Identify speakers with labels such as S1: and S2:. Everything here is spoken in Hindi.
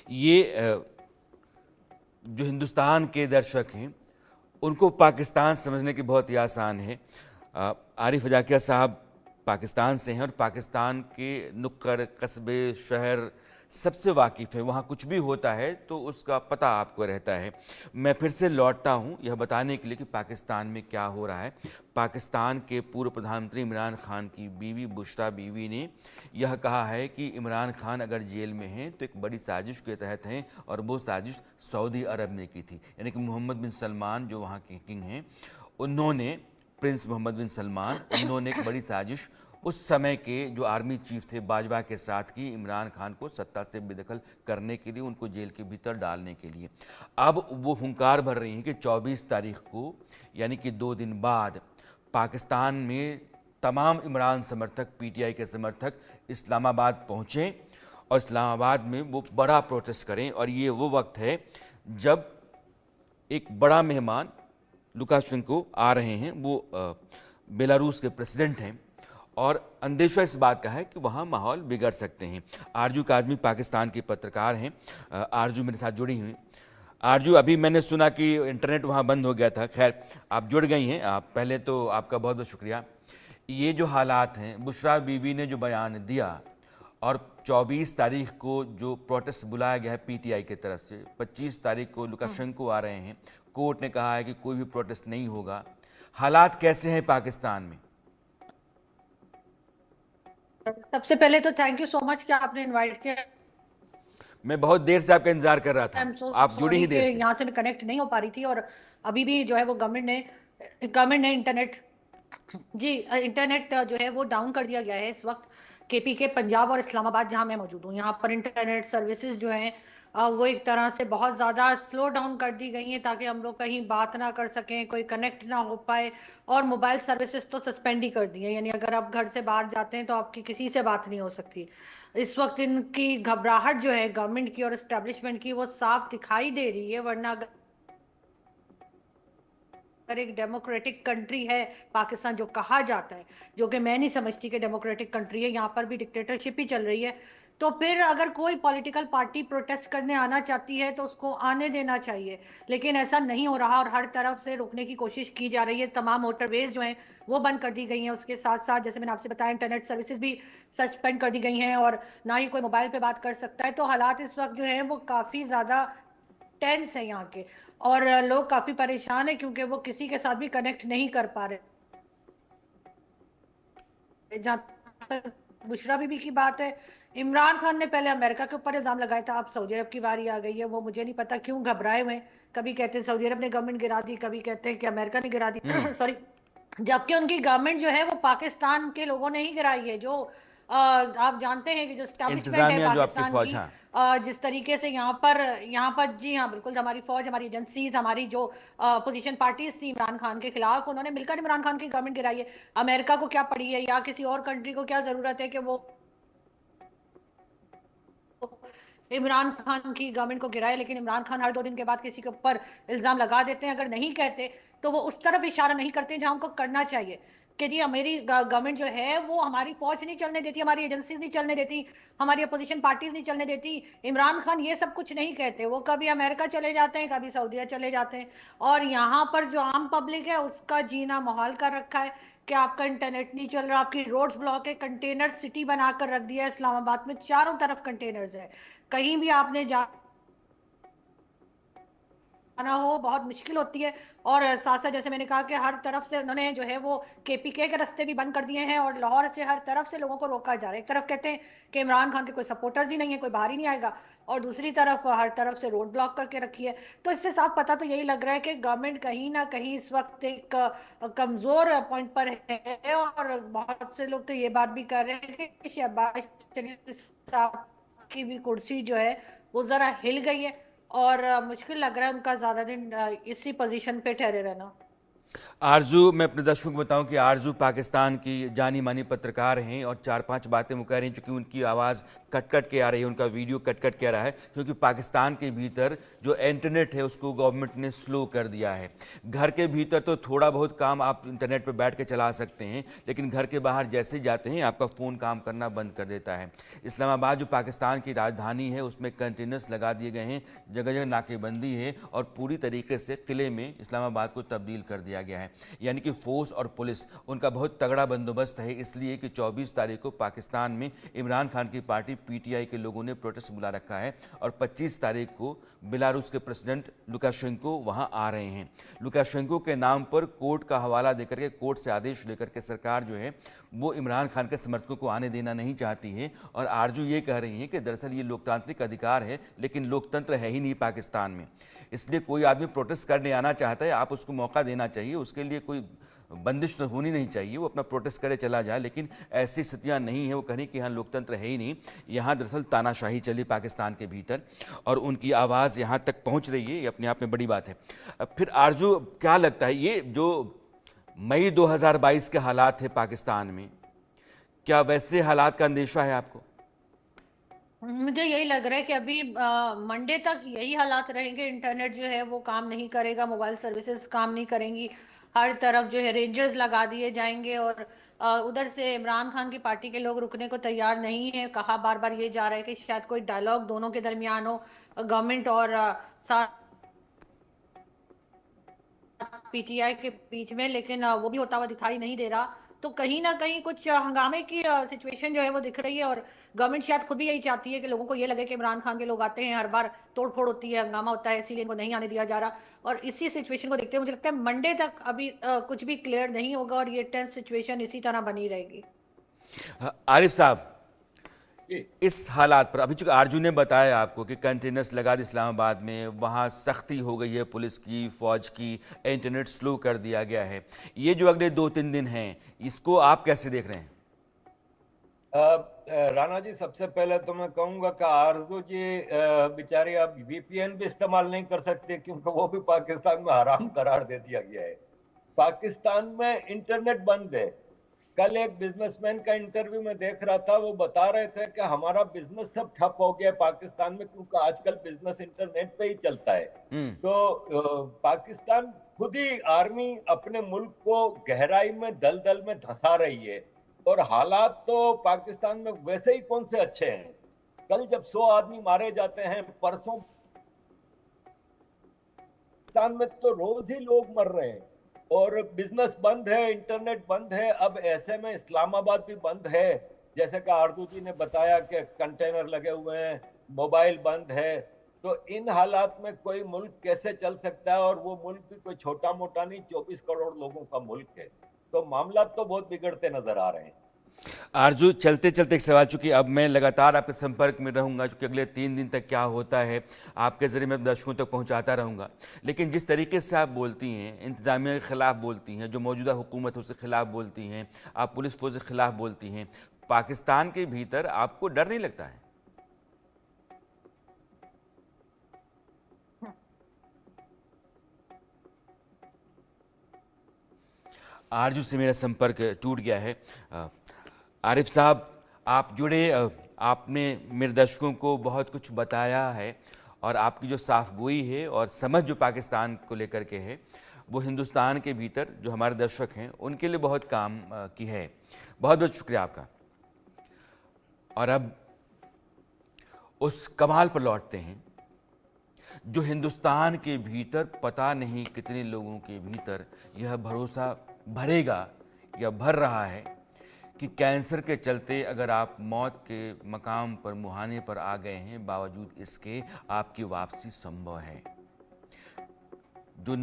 S1: ये जो हिंदुस्तान के दर्शक हैं उनको पाकिस्तान समझने की बहुत ही आसान है। आरिफ अजाकिया साहब पाकिस्तान से हैं और पाकिस्तान के नुक्कड़ कस्बे शहर सबसे वाकिफ़ है। वहाँ कुछ भी होता है तो उसका पता आपको रहता है। मैं फिर से लौटता हूँ यह बताने के लिए कि पाकिस्तान में क्या हो रहा है। पाकिस्तान के पूर्व प्रधानमंत्री इमरान खान की बीवी बुशरा बीवी ने यह कहा है कि इमरान खान अगर जेल में हैं तो एक बड़ी साजिश के तहत हैं और वो साजिश सऊदी अरब ने की थी। यानी कि मोहम्मद बिन सलमान जो वहाँ के किंग हैं, उन्होंने, प्रिंस मोहम्मद बिन सलमान, उन्होंने एक बड़ी साजिश उस समय के जो आर्मी चीफ थे बाजवा के साथ की, इमरान खान को सत्ता से बेदखल करने के लिए, उनको जेल के भीतर डालने के लिए। अब वो हुंकार भर रही हैं कि 24 तारीख को, यानी कि 2 दिन बाद, पाकिस्तान में तमाम इमरान समर्थक, पीटीआई के समर्थक इस्लामाबाद पहुँचें और इस्लामाबाद में वो बड़ा प्रोटेस्ट करें। और ये वो वक्त है जब एक बड़ा मेहमान लुकाशेंको आ रहे हैं। वो बेलारूस के प्रेसिडेंट हैं और अंदेशा इस बात का है कि वहाँ माहौल बिगड़ सकते हैं। आरजू काज़मी पाकिस्तान की पत्रकार हैं। आरजू मेरे साथ जुड़ी हुई। आरजू, अभी मैंने सुना कि इंटरनेट वहाँ बंद हो गया था, खैर आप जुड़ गई हैं। आप पहले तो आपका बहुत बहुत शुक्रिया। ये जो हालात हैं, बुशरा बीवी ने जो बयान दिया और 24 तारीख को जो प्रोटेस्ट बुलाया गया है पीटीआई की तरफ से, 25 तारीख को लुकाशेंको आ रहे हैं, कोर्ट ने कहा है कि कोई भी प्रोटेस्ट नहीं होगा। हालात कैसे हैं पाकिस्तान में?
S2: सबसे पहले तो थैंक यू सो मच कि आपने इनवाइट किया।
S1: मैं बहुत देर से आपका इंतजार कर रहा था, आप जुड़ी ही देर से।
S2: यहाँ से मैं कनेक्ट नहीं हो पा रही थी और अभी भी जो है वो गवर्नमेंट ने इंटरनेट जो है वो डाउन कर दिया गया है इस वक्त। केपीके पंजाब और इस्लामाबाद जहाँ मैं मौजूद हूँ, यहाँ पर इंटरनेट सर्विसेज जो हैं वो एक तरह से बहुत ज़्यादा स्लो डाउन कर दी गई हैं ताकि हम लोग कहीं बात ना कर सकें, कोई कनेक्ट ना हो पाए। और मोबाइल सर्विसेज तो सस्पेंड ही कर दी है, यानी अगर आप घर से बाहर जाते हैं तो आपकी किसी से बात नहीं हो सकती। इस वक्त इनकी घबराहट जो है गवर्नमेंट की और एस्टेब्लिशमेंट की वो साफ दिखाई दे रही है। वरना अगर एक डेमोक्रेटिक कंट्री है पाकिस्तान जो कहा जाता है, जो कि मैं नहीं समझती कि डेमोक्रेटिक कंट्री है, यहाँ पर भी डिक्टेटरशिप ही चल रही है, तो फिर अगर कोई पॉलिटिकल पार्टी प्रोटेस्ट करने आना चाहती है तो उसको आने देना चाहिए। लेकिन ऐसा नहीं हो रहा और हर तरफ से रोकने की कोशिश की जा रही है। तमाम मोटरवेज जो हैं वो बंद कर दी गई हैं। उसके साथ साथ जैसे मैंने आपसे बताया इंटरनेट सर्विसेज भी सस्पेंड कर दी गई हैं और ना ही कोई मोबाइल पे बात कर सकता है। तो हालात इस वक्त जो है वो काफ़ी ज़्यादा टेंस है यहाँ के, और लोग काफी परेशान है क्योंकि वो किसी के साथ भी कनेक्ट नहीं कर पा रहे। जहां तक बुशरा बीबी की बात है, इमरान खान ने पहले अमेरिका के ऊपर इल्जाम लगाया था, अब सऊदी अरब की बारी आ गई है। वो मुझे नहीं पता क्यों घबराए हुए हैं। कभी कहते हैं सऊदी अरब ने गवर्नमेंट गिरा दी, कभी कहते हैं कि अमेरिका ने गिरा दी सॉरी, जबकि उनकी गवर्नमेंट जो है वो पाकिस्तान के लोगों ने ही गिराई है। जो आप जानते हैं कि जो स्टैब्लिशमेंट है
S1: इंतजामिया जो आपकी
S2: पाकिस्तान
S1: फौज,
S2: की,
S1: हाँ।
S2: जिस तरीके से यहाँ पर जी हाँ बिल्कुल, हमारी फौज, हमारी एजेंसीज, हमारी जो पोजीशन पार्टीज थी इमरान खान के खिलाफ, उन्होंने मिलकर इमरान खान की गवर्नमेंट गिराई है। अमेरिका को क्या पड़ी है या किसी और कंट्री को क्या जरूरत है कि वो इमरान खान की गवर्नमेंट को गिराए। लेकिन इमरान खान हर 2 दिन के बाद किसी के ऊपर इल्जाम लगा देते हैं। अगर नहीं कहते तो वो उस तरफ इशारा नहीं करते जहां उनको करना चाहिए कि जी मेरी गवर्नमेंट जो है वो हमारी फौज नहीं चलने देती, हमारी एजेंसीज नहीं चलने देती, हमारी अपोजिशन पार्टीज नहीं चलने देती। इमरान खान ये सब कुछ नहीं कहते, वो कभी अमेरिका चले जाते हैं, कभी सऊदीया चले जाते हैं। और यहाँ पर जो आम पब्लिक है उसका जीना मुहाल कर रखा है कि आपका इंटरनेट नहीं चल रहा, आपकी रोड्स ब्लॉक है। कंटेनर सिटी बनाकर रख दिया है इस्लामाबाद में, चारों तरफ कंटेनर्स है। कहीं भी आपने जाना हो बहुत मुश्किल होती है। और साथ साथ जैसे मैंने कहा कि हर तरफ से उन्होंने जो है वो केपीके के रास्ते भी बंद कर दिए हैं और लाहौर से हर तरफ से लोगों को रोका जा रहा है। एक तरफ कहते हैं कि इमरान खान के कोई सपोर्टर्स ही नहीं है, कोई बाहर ही नहीं आएगा, और दूसरी तरफ हर तरफ से रोड ब्लॉक करके रखी है। तो इससे साफ पता तो यही लग रहा है कि गवर्नमेंट कहीं ना कहीं इस वक्त एक कमजोर पॉइंट पर है। और बहुत से लोग तो ये बात भी कर रहे हैं कि शहबाज शरीफ साहब की भी कुर्सी जो है वो जरा हिल गई है और मुश्किल लग रहा है उनका ज्यादा दिन इसी पोजीशन पे ठहरे रहना।
S1: आरजू, मैं अपने दर्शकों को बताऊं कि आरजू पाकिस्तान की जानी मानी पत्रकार हैं और 4-5 बातें वो कह रही हैं, चूंकि उनकी आवाज़ कट कट के आ रही है, उनका वीडियो कट कट के आ रहा है, क्योंकि पाकिस्तान के भीतर जो इंटरनेट है उसको गवर्नमेंट ने स्लो कर दिया है। घर के भीतर तो थोड़ा बहुत काम आप इंटरनेट पर बैठ के चला सकते हैं, लेकिन घर के बाहर जैसे जाते हैं आपका फ़ोन काम करना बंद कर देता है। इस्लामाबाद जो पाकिस्तान की राजधानी है उसमें कंटेनर्स लगा दिए गए हैं, जगह जगह नाकेबंदी है और पूरी तरीके से किले में इस्लामाबाद को तब्दील कर दिया गया है। यानी कि फोर्स और पुलिस उनका बहुत तगड़ा बंदोबस्त है, इसलिए कि 24 तारीख को पाकिस्तान में इमरान खान की पार्टी पीटीआई के लोगों ने प्रोटेस्ट बुला रखा है और 25 तारीख को बेलारूस के प्रेसिडेंट लुकाशेंको वहां आ रहे हैं। लुकाशेंको के नाम पर कोर्ट का हवाला देकर के, कोर्ट से आदेश लेकर के सरकार जो है वो इमरान खान के समर्थकों को आने देना नहीं चाहती है। और आरजू ये कह रही है कि दरअसल ये लोकतांत्रिक अधिकार है, लेकिन लोकतंत्र है ही नहीं पाकिस्तान में, इसलिए कोई आदमी प्रोटेस्ट करने आना चाहता है, आप उसको मौका देना चाहिए, उसके लिए कोई बंदिश तो होनी नहीं चाहिए, वो अपना प्रोटेस्ट करे चला जाए। लेकिन ऐसी स्थितियां नहीं है, वो कहें कि यहाँ लोकतंत्र है ही नहीं, यहाँ दरअसल तानाशाही चली पाकिस्तान के भीतर और उनकी आवाज़ यहाँ तक पहुँच रही है, ये अपने आप में बड़ी बात है। अब फिर आरजू क्या लगता है, ये जो मई 2022 के हालात है पाकिस्तान में, क्या वैसे हालात का अंदेशा है आपको?
S2: मुझे यही लग रहा है कि अभी मंडे तक यही हालात रहेंगे। इंटरनेट जो है वो काम नहीं करेगा, मोबाइल सर्विसेज काम नहीं करेंगी, हर तरफ जो है रेंजर्स लगा दिए जाएंगे और उधर से इमरान खान की पार्टी के लोग रुकने को तैयार नहीं है। कहा बार बार ये जा रहा है कि शायद कोई डायलॉग दोनों के दरमियान हो, गवर्नमेंट और साथ पीटीआई के बीच में, लेकिन वो भी होता हुआ दिखाई नहीं दे रहा। तो कहीं ना कहीं कुछ हंगामे की सिचुएशन जो है वो दिख रही है और गवर्नमेंट शायद खुद भी यही चाहती है कि लोगों को ये लगे कि इमरान खान के लोग आते हैं, हर बार तोड़फोड़ होती है, हंगामा होता है, इसीलिए इनको नहीं आने दिया जा रहा। और इसी सिचुएशन को देखते हुए मुझे लगता है मंडे तक अभी कुछ भी क्लियर नहीं होगा और ये टेंस सिचुएशन इसी तरह बनी रहेगी।
S1: आरिफ साहब,
S3: जी।
S1: इस हालात पर अभी चूंकि आरजू ने बताया आपको कि कंटेनर्स लगा दिए इस्लामाबाद में, वहाँ सख्ती हो गई है पुलिस की, फौज की, इंटरनेट स्लो कर दिया गया है, ये जो अगले 2-3 दिन हैं इसको आप कैसे देख रहे हैं?
S3: राणा जी, सबसे पहले तो मैं कहूंगा कि आरजू जी बेचारी अब वीपीएन भी इस्तेमाल नहीं कर सकते, क्योंकि वो भी पाकिस्तान में हराम करार दे दिया गया है। पाकिस्तान में इंटरनेट बंद है। कल एक बिजनेसमैन का इंटरव्यू में देख रहा था, वो बता रहे थे कि हमारा बिजनेस सब ठप हो गया है पाकिस्तान में, क्योंकि आजकल बिजनेस इंटरनेट पे ही चलता है। तो पाकिस्तान खुद ही आर्मी अपने मुल्क को गहराई में दलदल में धंसा रही है और हालात तो पाकिस्तान में वैसे ही कौन से अच्छे हैं। कल जब 100 आदमी मारे जाते हैं, परसों पाकिस्तान में तो रोज ही लोग मर रहे हैं और बिजनेस बंद है, इंटरनेट बंद है। अब ऐसे में इस्लामाबाद भी बंद है, जैसे कि आरजू जी ने बताया कि कंटेनर लगे हुए हैं, मोबाइल बंद है। तो इन हालात में कोई मुल्क कैसे चल सकता है, और वो मुल्क भी कोई छोटा मोटा नहीं, 24 करोड़ लोगों का मुल्क है। तो मामला तो बहुत बिगड़ते नजर आ रहे हैं।
S1: आरजू, चलते चलते एक सवाल, चूंकि अब मैं लगातार आपके संपर्क में रहूंगा, क्योंकि अगले 3 दिन तक क्या होता है आपके जरिए मैं दर्शकों तक पहुंचाता रहूंगा। लेकिन जिस तरीके से आप बोलती हैं, इंतजामिया के खिलाफ बोलती हैं, जो मौजूदा हुकूमत है उसके खिलाफ बोलती हैं, आप पुलिस फोर्स के खिलाफ बोलती हैं, पाकिस्तान के भीतर आपको डर नहीं लगता है? आरजू से मेरा संपर्क टूट गया है। आरिफ साहब, आप जुड़े, आपने मेरे दर्शकों को बहुत कुछ बताया है और आपकी जो साफगोई है और समझ जो पाकिस्तान को लेकर के है, वो हिंदुस्तान के भीतर जो हमारे दर्शक हैं उनके लिए बहुत काम की है। बहुत बहुत शुक्रिया आपका। और अब उस कमाल पर लौटते हैं जो हिंदुस्तान के भीतर पता नहीं कितने लोगों के भीतर यह भरोसा भरेगा या भर रहा है कि कैंसर के चलते अगर आप मौत के मकाम पर, मुहाने पर आ गए हैं, बावजूद इसके आपकी वापसी संभव है। जो